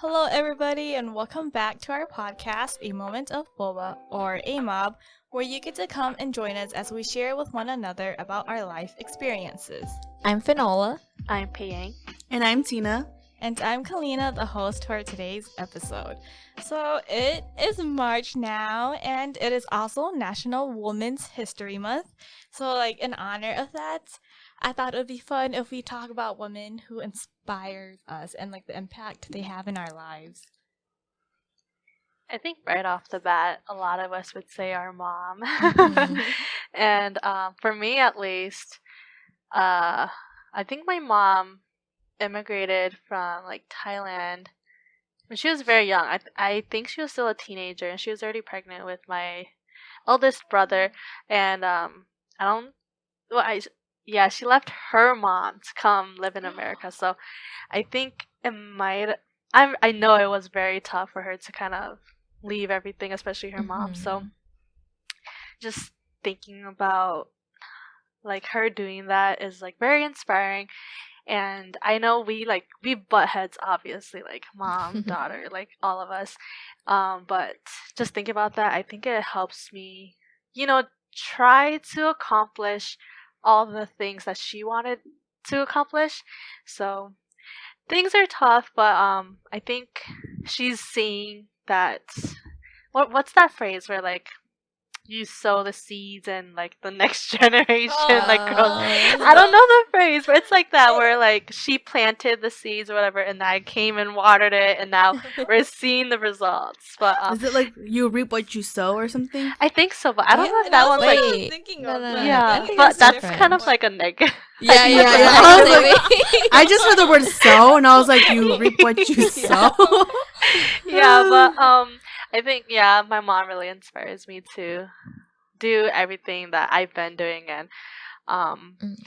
Hello, everybody, and welcome back to our podcast, A Moment of Boba, or A-Mob, where you get to come and join us as we share with one another about our life experiences. I'm Finola. I'm Payang. And I'm Tina. And I'm Kalina, the host for today's episode. So it is March now, and it is also National Women's History Month. So, in honor of that, I thought it would be fun if we talk about women who inspires us and the impact they have in our lives. I think right off the bat, a lot of us would say our mom. Mhm. And for me, at least, I think my mom immigrated from Thailand when she was very young. I think she was still a teenager, and she was already pregnant with my eldest brother. And she left her mom to come live in America. So I think it might. I know it was very tough for her to kind of leave everything, especially her mom. So just thinking about her doing that is very inspiring. And I know we butt heads, obviously, mom, daughter, all of us. But just think about that. I think it helps me, try to accomplish all the things that she wanted to accomplish. So things are tough, but I think she's seeing that. What's that phrase where you sow the seeds and the next generation grows. I don't know the phrase, but it's that where she planted the seeds or whatever, and I came and watered it, and now we're seeing the results. But is it you reap what you sow or something? I think so, but I don't know if that one's but that's different. kind of a negative. Yeah. I just heard the word sow, and I was like, you reap what you sow. Yeah, but I think my mom really inspires me to do everything that I've been doing, and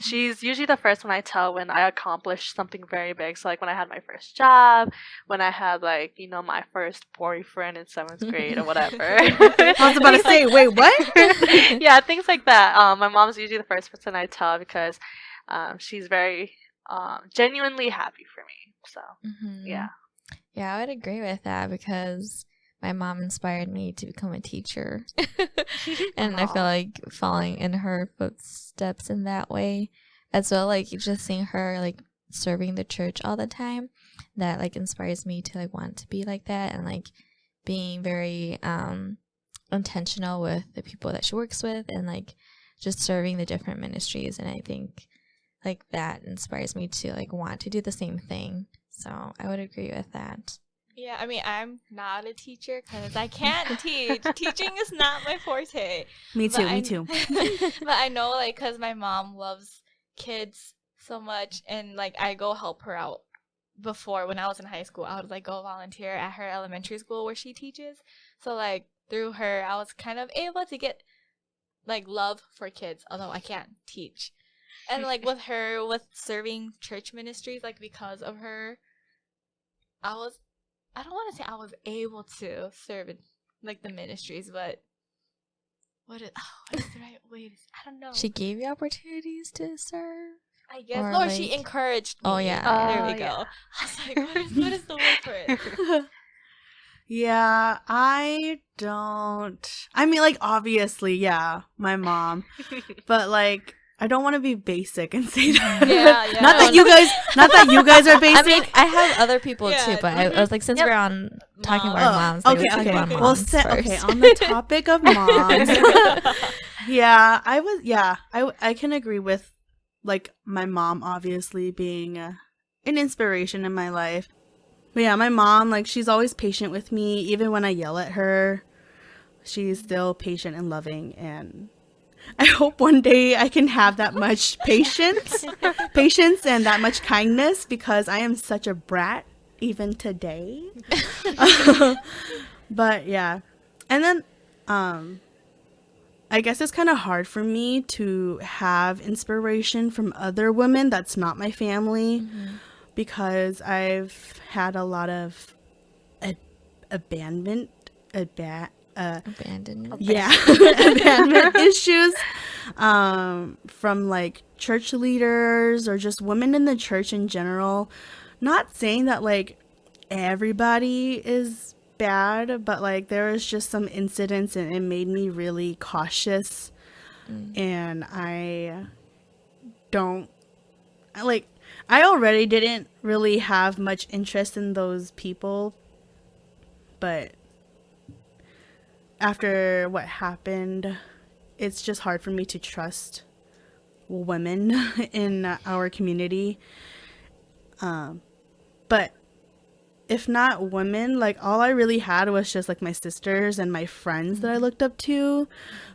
she's usually the first one I tell when I accomplish something very big. So when I had my first job, when I had my first boyfriend in 7th grade or whatever. I was about to say, wait, what? Yeah, things like that. My mom's usually the first person I tell because she's very genuinely happy for me. So yeah. Yeah, I would agree with that because my mom inspired me to become a teacher. And I feel like following in her footsteps in that way, as well, just seeing her serving the church all the time, that inspires me to want to be like that, and being very intentional with the people that she works with, and just serving the different ministries. And I think that inspires me to want to do the same thing. So I would agree with that. Yeah, I mean, I'm not a teacher because I can't teach. Teaching is not my forte. Me too. But I know, because my mom loves kids so much, and, I go help her out. Before, when I was in high school, I would, go volunteer at her elementary school where she teaches. So, through her, I was kind of able to get, love for kids, although I can't teach. And, with her, with serving church ministries, because of her, I don't want to say I was able to serve in, the ministries, but what is the right way to say? I don't know. She gave you opportunities to serve? I guess. Or, No, she encouraged me. Oh, yeah. There we go. Yeah. I was what is the word for it? Yeah, I don't. I mean, obviously, yeah, my mom. But, I don't want to be basic and say that. Yeah. Not that you guys are basic. I mean, I have other people Yeah. too, but I was since we're on talking about moms, okay. talk about Well, moms first. okay. On the topic of moms, yeah, I can agree with my mom obviously being an inspiration in my life. But yeah, my mom she's always patient with me, even when I yell at her. She's still patient and loving, and I hope one day I can have that much patience and that much kindness, because I am such a brat even today. But yeah. And then I guess it's kind of hard for me to have inspiration from other women that's not my family, because I've had a lot of abandonment Abandonment. Yeah, abandonment issues from church leaders or just women in the church in general. Not saying that everybody is bad, but like there was just some incidents and it made me really cautious. And I don't like I already didn't really have much interest in those people, but after what happened, it's just hard for me to trust women in our community. But if not women, like all I really had was just like my sisters and my friends that I looked up to.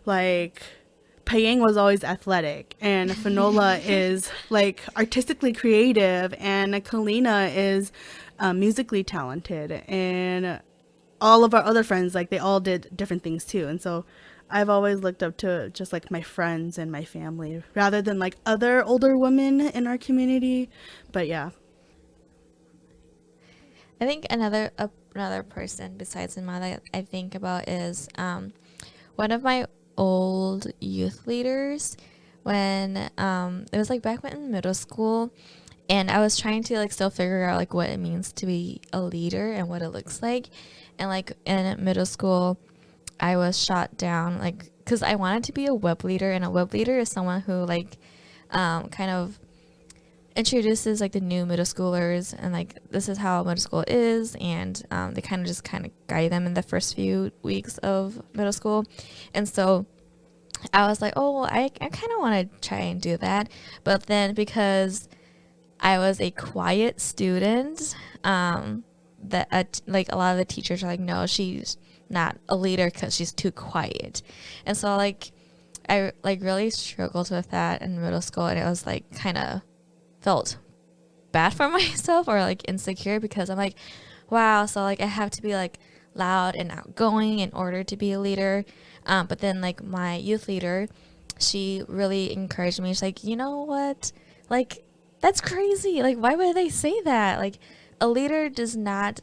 Like Paying was always athletic, and Finola is like artistically creative, and Kalina is musically talented, and all of our other friends, like they all did different things too. And so I've always looked up to just like my friends and my family rather than like other older women in our community. But yeah. I think another person besides my mother that I think about is one of my old youth leaders when it was like back when in middle school, and I was trying to like still figure out like what it means to be a leader and what it looks like. And like in middle school, I was shot down like because I wanted to be a web leader, and a web leader is someone who like kind of introduces like the new middle schoolers and like this is how middle school is, and they kind of guide them in the first few weeks of middle school. And so I was like, oh, I kind of want to try and do that. But then because I was a quiet student, that like a lot of the teachers are like, no, she's not a leader because she's too quiet. And so like I like really struggled with that in middle school, and it was like kind of felt bad for myself or like insecure because I'm like, wow, so like I have to be like loud and outgoing in order to be a leader. But then like my youth leader, she really encouraged me. She's like, you know what, like that's crazy, like why would they say that? Like a leader does not,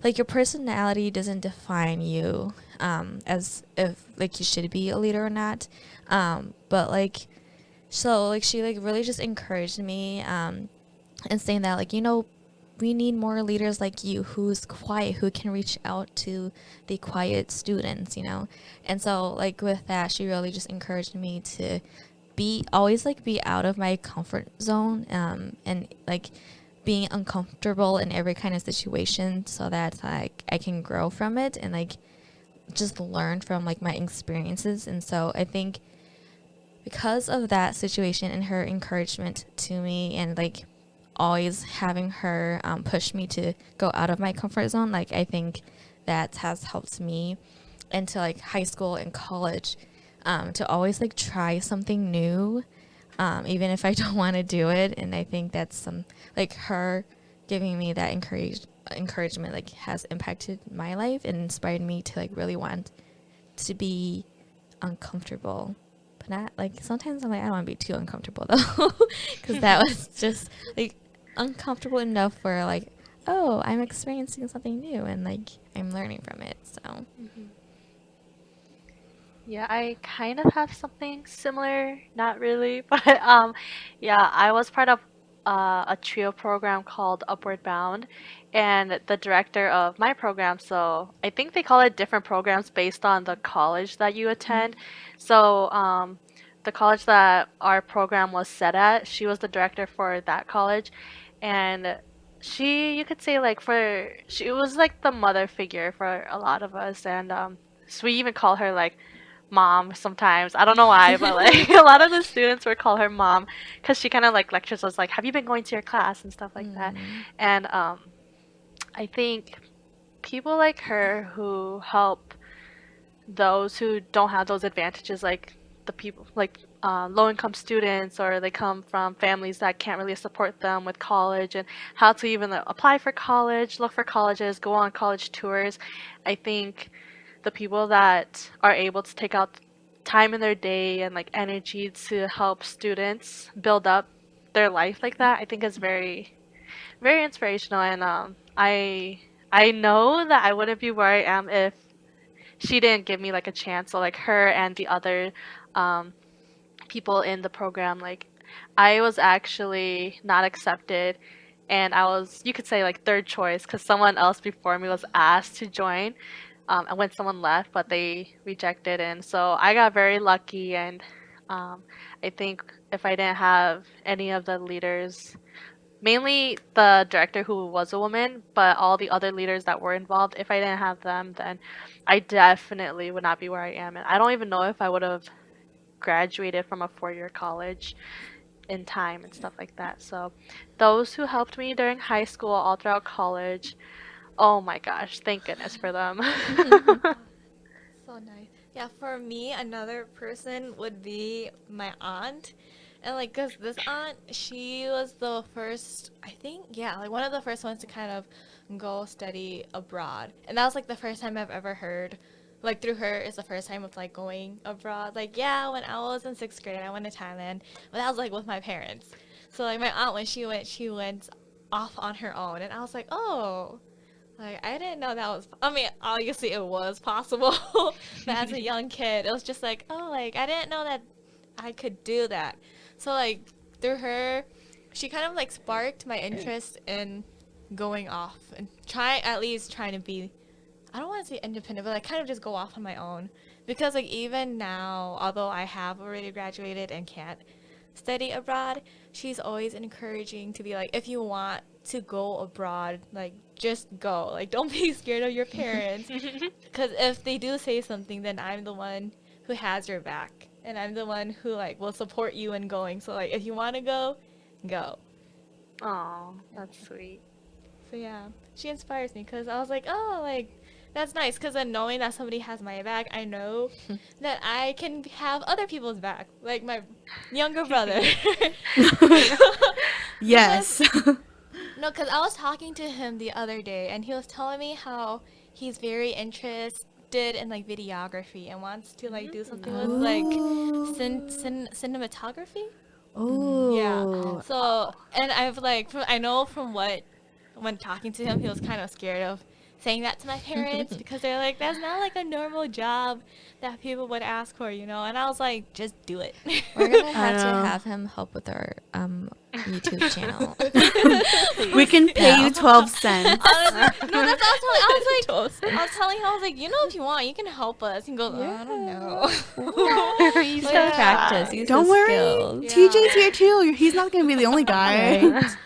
like your personality doesn't define you as if like you should be a leader or not. But like so like she like really just encouraged me and saying that like, you know, we need more leaders like you who's quiet, who can reach out to the quiet students, you know. And so like with that, she really just encouraged me to be out of my comfort zone and like being uncomfortable in every kind of situation so that like I can grow from it and like just learn from like my experiences. And so I think because of that situation and her encouragement to me and like always having her push me to go out of my comfort zone, like I think that has helped me into like high school and college to always like try something new, even if I don't want to do it. And I think that's some like her giving me that encouragement like has impacted my life and inspired me to like really want to be uncomfortable. But not like sometimes I'm like, I don't want to be too uncomfortable though, because that was just like uncomfortable enough for like, oh, I'm experiencing something new and like I'm learning from it. So Yeah, I kind of have something similar, not really, but yeah, I was part of a trio program called Upward Bound, and the director of my program, so I think they call it different programs based on the college that you attend. So the college that our program was set at, she was the director for that college, and she, you could say like she was like the mother figure for a lot of us, and so we even call her like mom sometimes. I don't know why, but like a lot of the students would call her mom because she kind of like lectures us like, have you been going to your class and stuff like that. And I think people like her who help those who don't have those advantages, like the people like low income students, or they come from families that can't really support them with college and how to even apply for college, look for colleges, go on college tours. I think the people that are able to take out time in their day and like energy to help students build up their life like that, I think is very, very inspirational. And I know that I wouldn't be where I am if she didn't give me like a chance. So like her and the other people in the program, like I was actually not accepted and I was, you could say, like third choice because someone else before me was asked to join. And when someone left, but they rejected, and so I got very lucky. And I think if I didn't have any of the leaders, mainly the director who was a woman, but all the other leaders that were involved, if I didn't have them, then I definitely would not be where I am. And I don't even know if I would have graduated from a 4-year college in time and stuff like that. So those who helped me during high school, all throughout college, oh my gosh, thank goodness for them. So nice. Yeah, for me, another person would be my aunt. And like, cause this aunt, she was the first, I think, yeah, like one of the first ones to kind of go study abroad. And that was like the first time I've ever heard, like through her is the first time of like going abroad. Like, yeah, when I was in 6th grade, I went to Thailand, but that was like with my parents. So like my aunt, when she went off on her own, and I was like, oh. Like, I didn't know that was, I mean, obviously it was possible, but as a young kid, it was just like, oh, like, I didn't know that I could do that. So, like, through her, she kind of, like, sparked my interest in going off and at least trying to be, I don't want to say independent, but, like, kind of just go off on my own. Because, like, even now, although I have already graduated and can't study abroad, she's always encouraging to be like, if you want to go abroad, like, just go. Like, don't be scared of your parents. Because if they do say something, then I'm the one who has your back. And I'm the one who, like, will support you in going. So, like, if you want to go, go. Oh, that's sweet. So, yeah, she inspires me because I was like, oh, like, that's nice. Because then knowing that somebody has my back, I know that I can have other people's back. Like my younger brother. Yes. No, because I was talking to him the other day, and he was telling me how he's very interested in, like, videography and wants to, like, do something with, like, cinematography. Oh. Yeah. So, and I've, like, I know from when talking to him, he was kind of scared of saying that to my parents because they're like, that's not, like, a normal job that people would ask for, you know? And I was like, just do it. We're gonna have to know. have him help with our YouTube channel. We can pay you 12 cents. Honestly, no, that's what I was telling him, I was like, you know, if you want, you can help us. He goes, I don't know. He's Like, so practice. shy. Use Don't his worry. skills. Yeah. TJ's here too. He's not going to be the only guy. Right.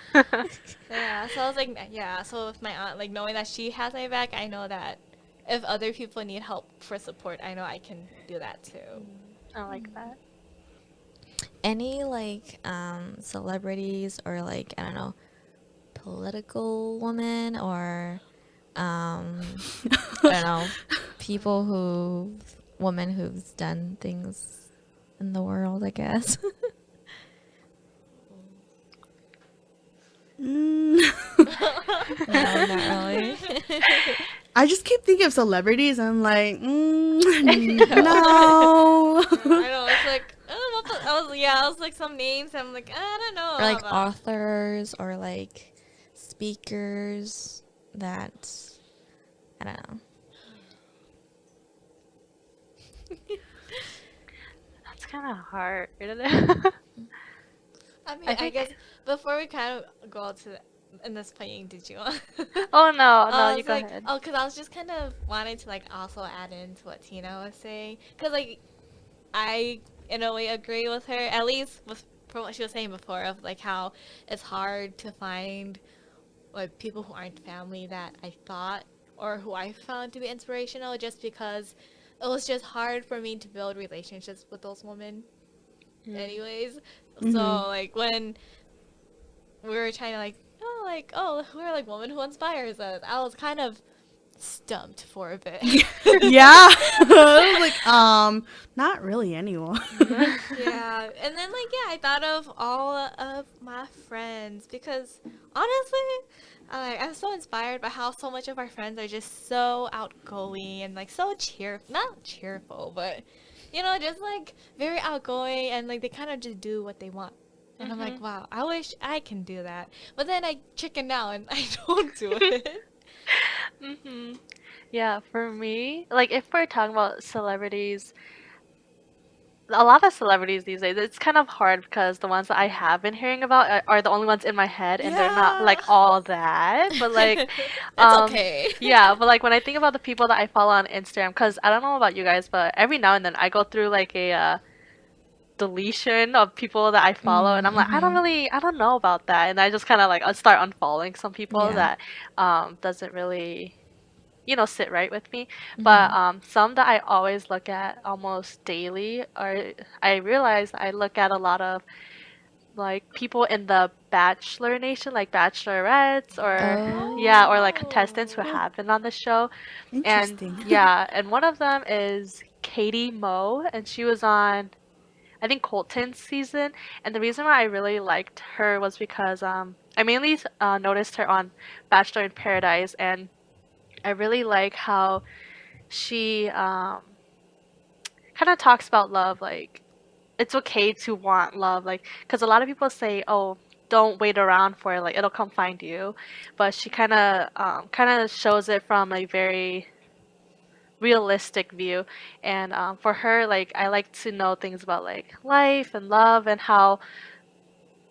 Yeah, so I was like, yeah, so with my aunt, like, knowing that she has my back, I know that if other people need help for support, I know I can do that too. I like that. Any like celebrities or like, I don't know, political women or I don't know, women who've done things in the world, I guess. Mm. No, not really. I just keep thinking of celebrities and I'm like, no. I know, it's like, I was like some names, and I'm like, I don't know. Or like about- authors or like speakers that, I don't know. That's kind of hard, isn't it? I mean, I I think- guess before we kind of go to in this playing, did you? Oh no, I you was go like, ahead. oh, because I was just kind of wanting to like also add into what Tina was saying, because like I in a way agree with her, at least from what she was saying before, of like how it's hard to find like people who aren't family that I thought or who I found to be inspirational, just because it was just hard for me to build relationships with those women anyways. So like when we were trying to who are like women who inspires us, I was kind of stumped for a bit. Yeah. I was like, not really anyone. Yeah, and then like I thought of all of my friends because honestly, I'm so inspired by how so much of our friends are just so outgoing and like so not cheerful, but you know, just like very outgoing, and like they kind of just do what they want. And I'm like, wow, I wish I can do that. But then I chicken out and I don't do it. Yeah, for me, like if we're talking about celebrities, a lot of celebrities these days, it's kind of hard because the ones that I have been hearing about are the only ones in my head, and they're not like all that. But like, It's okay. yeah. But like when I think about the people that I follow on Instagram, because I don't know about you guys, but every now and then I go through like a deletion of people that I follow, and I'm like, I don't know about that, and I just kind of like I start unfollowing some people that doesn't really sit right with me. But some that I always look at almost daily are, I realize I look at a lot of like people in the Bachelor Nation, like bachelorettes or like contestants who have been on the show. And Interesting. and one of them is Katie Moe, and she was on, I think, Colton's season. And the reason why I really liked her was because I mainly noticed her on Bachelor in Paradise, and I really like how she kind of talks about love. Like, it's okay to want love. Like, because a lot of people say, oh, don't wait around for it. Like, it'll come find you. But she kind of shows it from a very realistic view. And for her, like, I like to know things about like life and love and how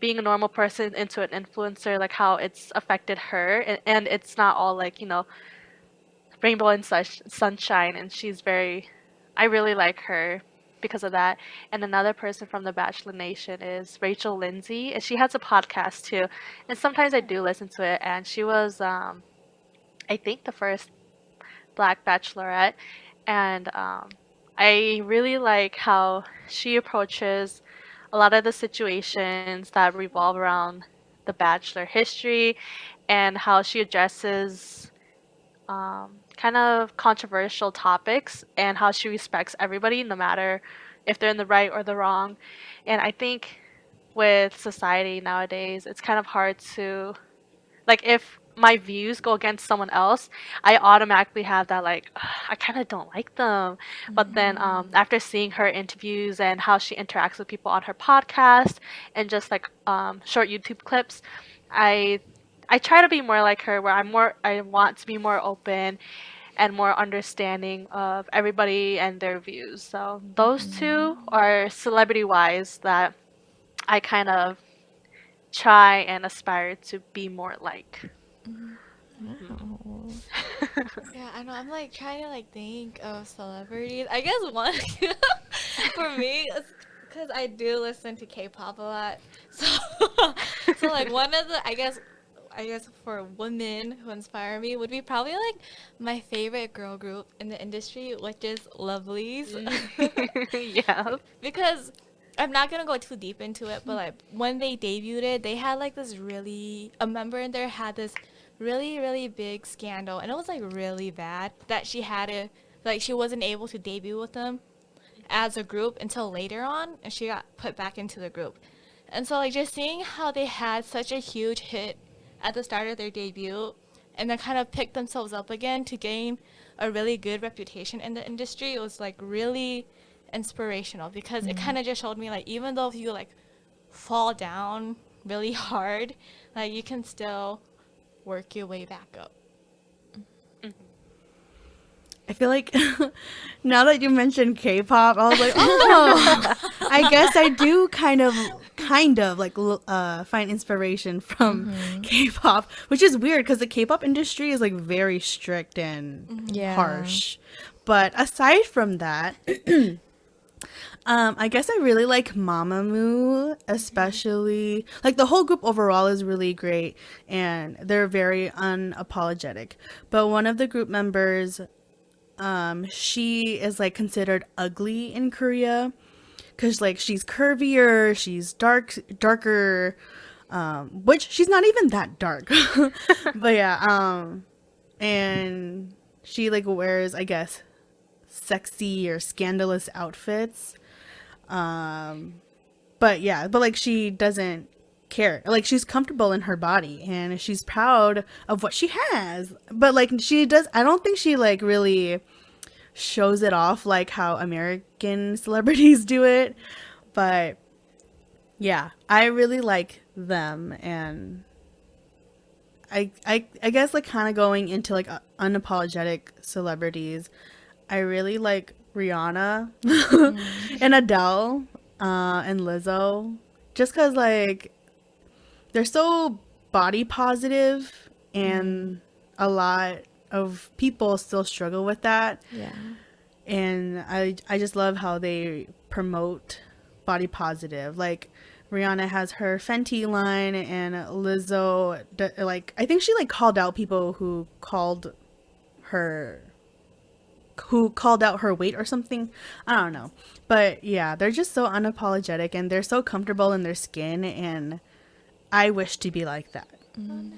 being a normal person into an influencer, like how it's affected her. And it's not all like, rainbow and sunshine, and I really like her because of that. And another person from the Bachelor Nation is Rachel Lindsay, and she has a podcast too, and sometimes I do listen to it. And she was I think the first Black Bachelorette, and I really like how she approaches a lot of the situations that revolve around the Bachelor history, and how she addresses kind of controversial topics, and how she respects everybody no matter if they're in the right or the wrong. And I think with society nowadays, it's kind of hard to, like, if my views go against someone else, I automatically have that, like, "Ugh, I kind of don't like them." But then after seeing her interviews and how she interacts with people on her podcast and just like short YouTube clips, I I try to be more like her, where I want to be more open and more understanding of everybody and their views. So those two are celebrity wise that I kind of try and aspire to be more like. Yeah, I know. I'm like trying to like think of celebrities. I guess one for me, because I do listen to K-pop a lot. So, so like one of the, I guess for women who inspire me would be probably like my favorite girl group in the industry, which is Lovelies. Yeah. Because I'm not gonna go too deep into it, but like when they debuted, they had like a member in there had this really, really big scandal, and it was like really bad that she wasn't able to debut with them as a group until later on, and she got put back into the group. And so like just seeing how they had such a huge hit at the start of their debut, and then kind of picked themselves up again to gain a really good reputation in the industry, it was like really inspirational, because it kind of just showed me like even though if you like fall down really hard, like you can still work your way back up. I feel like now that you mentioned K-pop, I was like, oh, I guess I do kind of like find inspiration from K-pop, which is weird because the K-pop industry is like very strict and harsh. But aside from that, I guess I really like Mamamoo, especially like the whole group overall is really great and they're very unapologetic. But one of the group members, she is like considered ugly in Korea because like she's curvier, she's darker, which she's not even that dark. But yeah, and she like wears, I guess, sexy or scandalous outfits. But yeah, but like she doesn't care. Like she's comfortable in her body and she's proud of what she has. But like I don't think she like really shows it off like how American celebrities do it. But yeah, I really like them. And I guess like kind of going into like unapologetic celebrities, I really like Rihanna Mm. and Adele and Lizzo, just because like they're so body positive, and a lot of people still struggle with that. Yeah. And I just love how they promote body positive. Like Rihanna has her Fenty line, and Lizzo, like I think she like called out people who called out her weight or something. I don't know. But yeah, they're just so unapologetic, and they're so comfortable in their skin, and I wish to be like that. Oh, nice.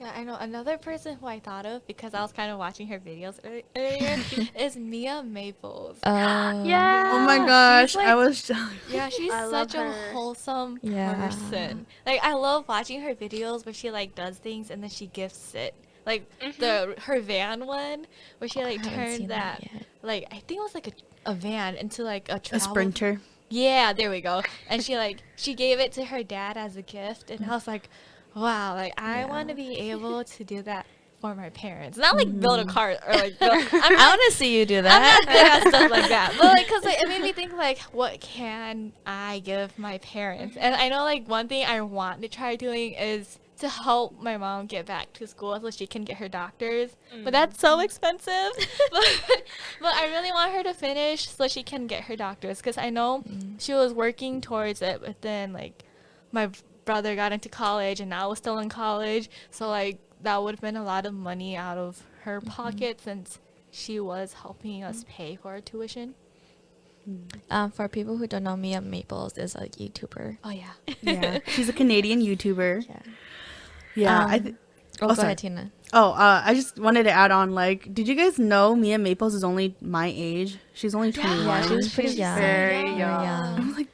Yeah, I know another person who I thought of because I was kind of watching her videos earlier is Mia Maples. Yeah. Oh my She's gosh, like- I was Yeah, she's I love such a her. wholesome Yeah. person. Like I love watching her videos where she like does things and then she gifts it. Like her van one where she like I haven't turned seen that that yet. like I think it was like a van into like a a travel. sprinter. Yeah, there we go. And she gave it to her dad as a gift, and I was like, wow, like I want to be able to do that for my parents. Not like build a car or like build, I want to see you do I'm that. not good at stuff like that, but like, cause like it made me think like, what can I give my parents? And I know like one thing I want to try doing is to help my mom get back to school so she can get her doctors. But that's so expensive. but I really want her to finish so she can get her doctors, because I know she was working towards it. But then like my brother got into college and now was still in college, so like that would have been a lot of money out of her pocket since she was helping us pay for her tuition. For people who don't know, Mia Maples is a YouTuber. Oh yeah. Yeah, she's a Canadian YouTuber. Yeah. Yeah, Go sorry. ahead, Tina. I just wanted to add on, like, did you guys know Mia Maples is only my age? She's only 21. Yeah, she's pretty She's young. very Very young. I was like,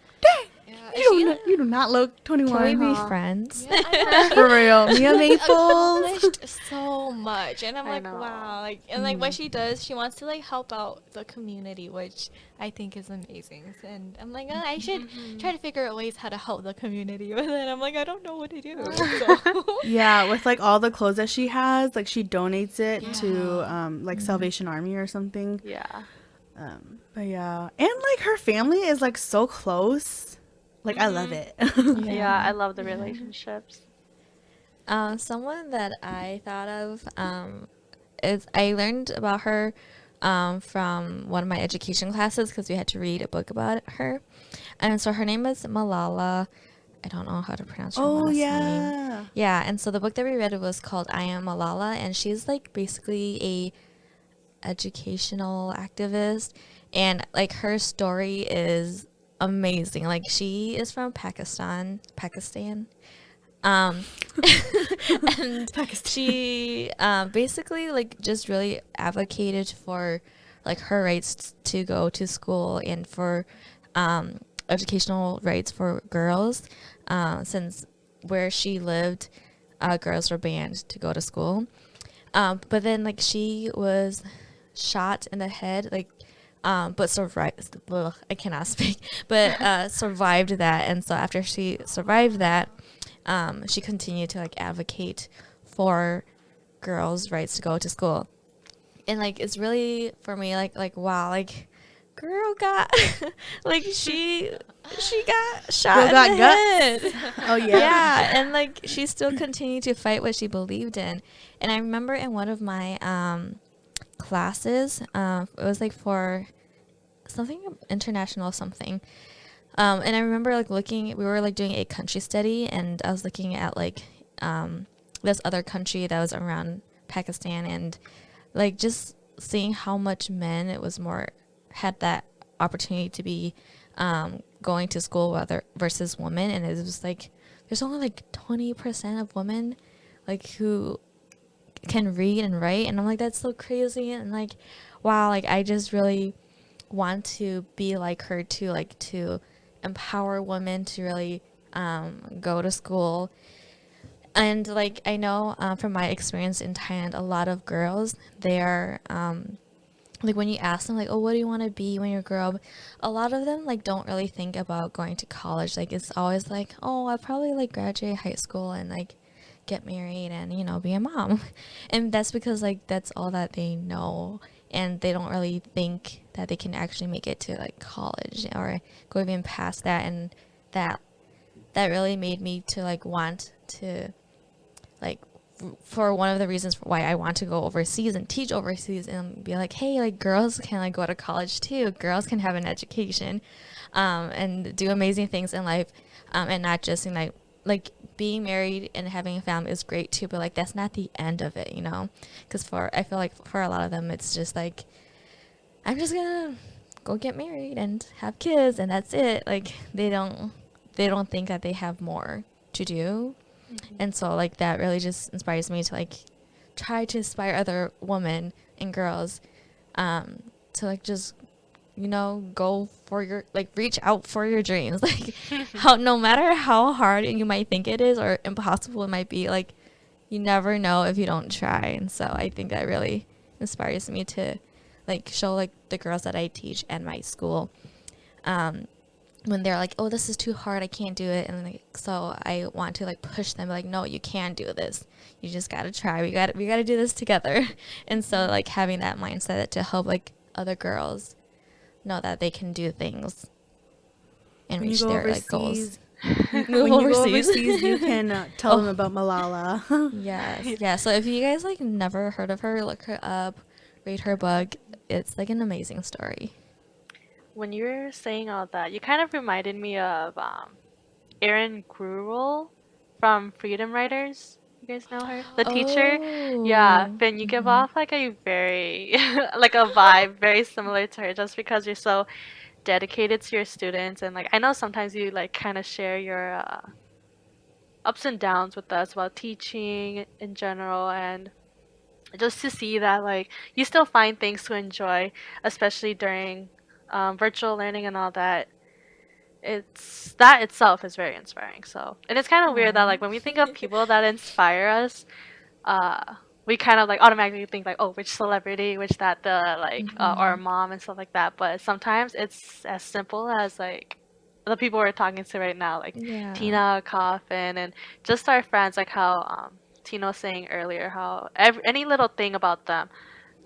Yeah, you do not look 21. Can we be Huh. friends? Yeah, I know. For real. Mia Maples. Accomplished so much, and I'm I like, know. wow, like, and like what she does, she wants to like help out the community, which I think is amazing. And I'm like, I should try to figure out ways how to help the community, but then I'm like, I don't know what to do. So. Yeah, with like all the clothes that she has, like she donates it to Yeah. like Salvation Army or something. Yeah. But yeah, and like her family is like so close. Like I love it. Yeah, I love the relationships. Someone that I thought of is I learned about her from one of my education classes because we had to read a book about her. And so her name is Malala. I don't know how to pronounce her Oh last name. yeah. Yeah, and so the book that we read was called I Am Malala, and she's like basically a educational activist, and like her story is amazing. Like she is from Pakistan. And she basically like just really advocated for like her rights to go to school and for educational rights for girls, since where she lived, girls were banned to go to school. But then like she was shot in the head, like but survived. I cannot speak, but survived that. And so after she survived that, she continued to like advocate for girls' rights to go to school. And like it's really for me like wow, like girl got like she got shot Girl in got the guts. head. Oh yeah. Yeah, and like she still continued to fight what she believed in. And I remember in one of my classes, it was like for something international something. And I remember like we were like doing a country study, and I was looking at like this other country that was around Pakistan, and like just seeing how much men it was more had that opportunity to be going to school versus women. And it was like there's only like 20% of women like who can read and write, and I'm like, that's so crazy. And like wow, like I just really want to be like her too, like to empower women to really go to school. And like I know from my experience in Thailand, a lot of girls, they are like when you ask them like, oh, what do you want to be when you grow up, a lot of them like don't really think about going to college. Like it's always like, oh, I'll probably like graduate high school and like get married and be a mom. And that's because like that's all that they know. and they don't really think that they can actually make it to like college or go even past that. And that really made me to like want to like for one of the reasons why I want to go overseas and teach overseas and be like, hey, like girls can like go to college too. Girls can have an education, and do amazing things in life, and not just in like being married and having a family is great too, but like that's not the end of it, you know? Because I feel like for a lot of them, it's just like, I'm just gonna go get married and have kids and that's it. Like they don't think that they have more to do. And so like that really just inspires me to like try to inspire other women and girls, to like just, you know, go for your, like reach out for your dreams. Like no matter how hard you might think it is or impossible it might be, like you never know if you don't try. And so I think that really inspires me to like show like the girls that I teach at my school, when they're like, oh, this is too hard, I can't do it. And like, so I want to like push them like, no, you can do this. You just got to try. We got to do this together. And so like having that mindset to help like other girls know that they can do things and reach their like goals. When you go overseas, you can tell them about Malala. Yes. Yeah. So if you guys like never heard of her, look her up, read her book. It's like an amazing story. When you were saying all that, you kind of reminded me of Erin Gruel from Freedom Writers. You guys know her? The teacher? Yeah, Finn, you give off like a very, like a vibe very similar to her just because you're so dedicated to your students. And like, I know sometimes you like kind of share your ups and downs with us about teaching in general, and just to see that like you still find things to enjoy, especially during virtual learning and all that. That itself is very inspiring. So, and it's kind of weird that like when we think of people that inspire us, we kind of like automatically think like, oh, which celebrity, which that the like or mom and stuff like that. But sometimes it's as simple as like the people we're talking to right now, like Tina, Coffin, and just our friends, like how Tina was saying earlier, how any little thing about them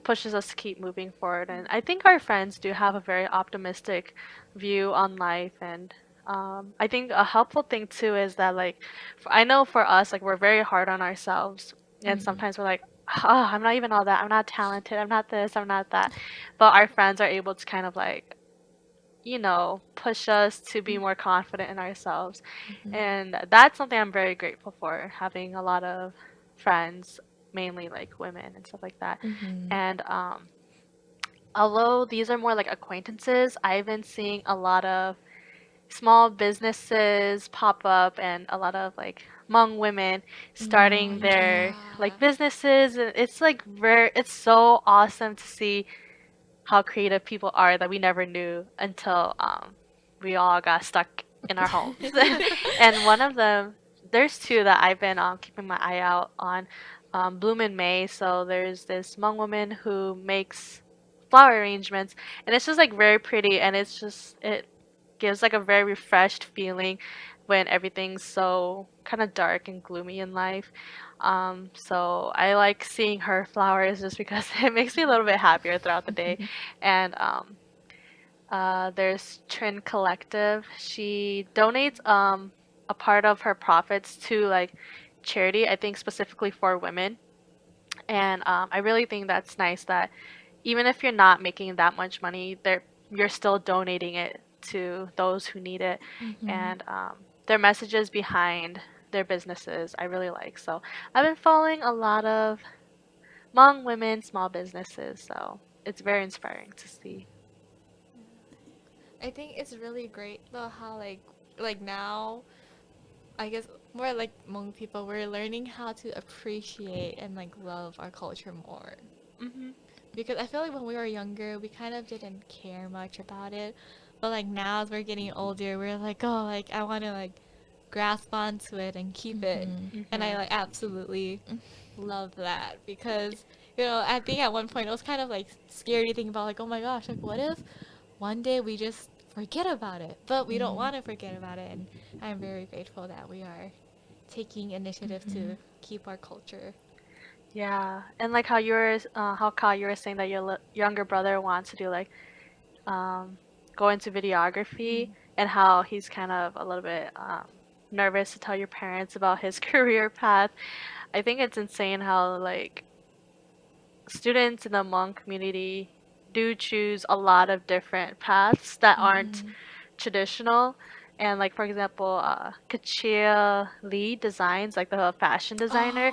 pushes us to keep moving forward. And I think our friends do have a very optimistic view on life. And I think a helpful thing too is that like I know for us, like we're very hard on ourselves, and sometimes we're like, oh, I'm not even all that, I'm not talented, I'm not this, I'm not that. But our friends are able to kind of like, you know, push us to be more confident in ourselves. And that's something I'm very grateful for, having a lot of friends, mainly like women and stuff like that. And although these are more like acquaintances, I've been seeing a lot of small businesses pop up, and a lot of like Hmong women starting their like businesses. And it's like it's so awesome to see how creative people are that we never knew until we all got stuck in our homes. And one of them, there's two that I've been keeping my eye out on. Bloom in May. So there's this Hmong woman who makes flower arrangements, and it's just like very pretty, and it gives like a very refreshed feeling when everything's so kind of dark and gloomy in life. So I like seeing her flowers just because it makes me a little bit happier throughout the day. And there's Trin Collective. She donates a part of her profits to like charity, I think specifically for women. And I really think that's nice that even if you're not making that much money, you're still donating it to those who need it. And their messages behind their businesses I really like. So I've been following a lot of Hmong women small businesses, so it's very inspiring to see. I think it's really great though how like now, I guess more like Hmong people, we're learning how to appreciate and like love our culture more. Because I feel like when we were younger, we kind of didn't care much about it. But like now as we're getting older, we're like, oh, like I want to like grasp onto it and keep it. And I like absolutely love that because, you know, I think at one point it was kind of like scary to think about like, oh my gosh, like what if one day we just forget about it? But we don't want to forget about it. And I'm very grateful that we are taking initiative to keep our culture. Yeah, and like how how Kyle, you were saying that your younger brother wants to do like um, go into videography, and how he's kind of a little bit nervous to tell your parents about his career path. I think it's insane how like students in the Hmong community do choose a lot of different paths that aren't traditional. And like for example, Kachia Lee designs like the fashion designer.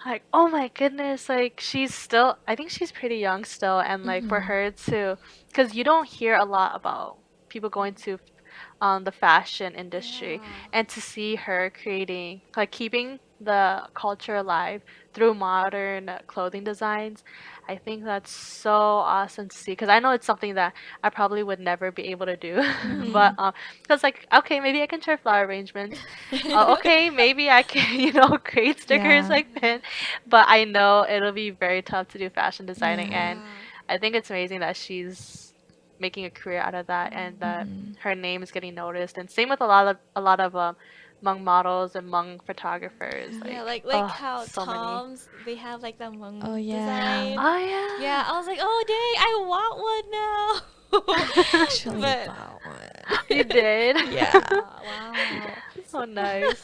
Like, oh my goodness, like she's still, I think she's pretty young still, and like for her to, because you don't hear a lot about people going to the fashion industry, and to see her creating, like keeping the culture alive through modern clothing designs, I think that's so awesome to see, because I know it's something that I probably would never be able to do. But because like, okay, maybe I can try flower arrangements. Okay, maybe I can, create stickers like that. But I know it'll be very tough to do fashion designing, and I think it's amazing that she's making a career out of that, and that her name is getting noticed. And same with a lot of Hmong models and Hmong photographers. Yeah, like how so many. Tom's, they have like the Hmong Oh, yeah. design. Oh yeah. Yeah, I was like, oh dang, I want one now. Actually But- bought one. You did? Yeah. Wow. So nice.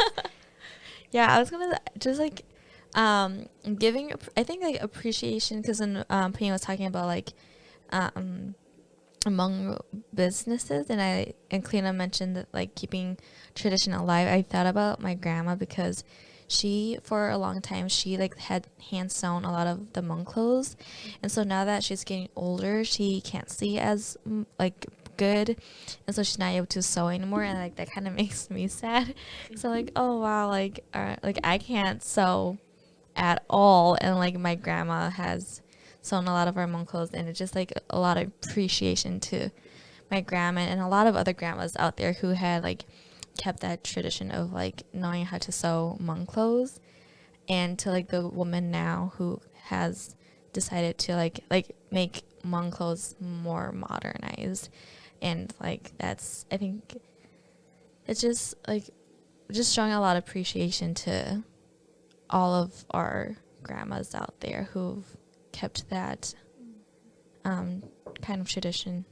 Yeah, I was gonna just like giving, I think, like appreciation, because when Payne was talking about like among businesses, and Clena mentioned that like keeping tradition alive, I thought about my grandma, because she, for a long time, she like had hand sewn a lot of the Hmong clothes, and so now that she's getting older, she can't see as like good, and so she's not able to sew anymore, and like that kind of makes me sad. So like, oh wow, like I can't sew at all, and like my grandma has sewn a lot of our Hmong clothes, and it's just like a lot of appreciation to my grandma and a lot of other grandmas out there who had like kept that tradition of like knowing how to sew Hmong clothes, and to like the woman now who has decided to like make Hmong clothes more modernized. And like that's, I think it's just like just showing a lot of appreciation to all of our grandmas out there who've kept that kind of tradition.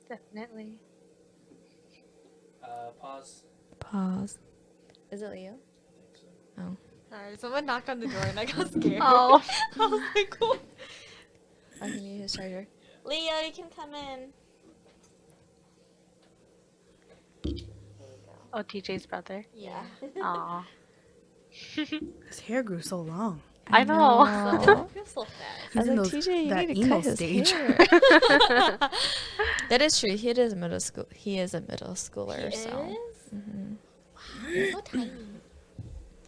Definitely. Pause. Is it Leo? Oh. Sorry, someone knocked on the door and I got scared. Oh. I was like, oh. I can use his charger. Leo, you can come in. Oh, TJ's brother. Yeah. Aw. His hair grew so long. I know. You're so fast. I was He's in like, those- TJ, you that need to emo cut his stage. hair. That is true. He is middle school. He is a middle schooler. So. Mhm. Wow, so tiny.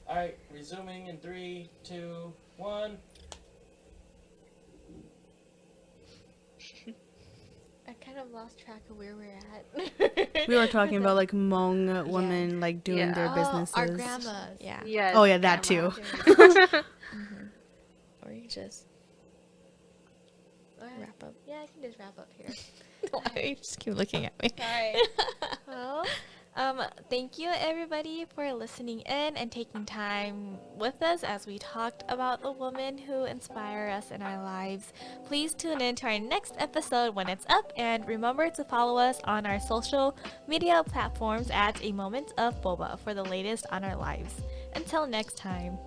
Alright, resuming in 3, 2, 1. I kind of lost track of where we're at. We were talking about like Hmong women like doing Yeah. their Oh, businesses. our grandmas. Yeah. Yes. Oh yeah, that grandma. too. Or you just Alright. wrap up. Yeah, I can just wrap up here. Why you just keep looking at me? Alright. Well, thank you everybody for listening in and taking time with us as we talked about the women who inspire us in our lives. Please tune in to our next episode when it's up, and remember to follow us on our social media platforms at A Moment of Boba for the latest on our lives. Until next time.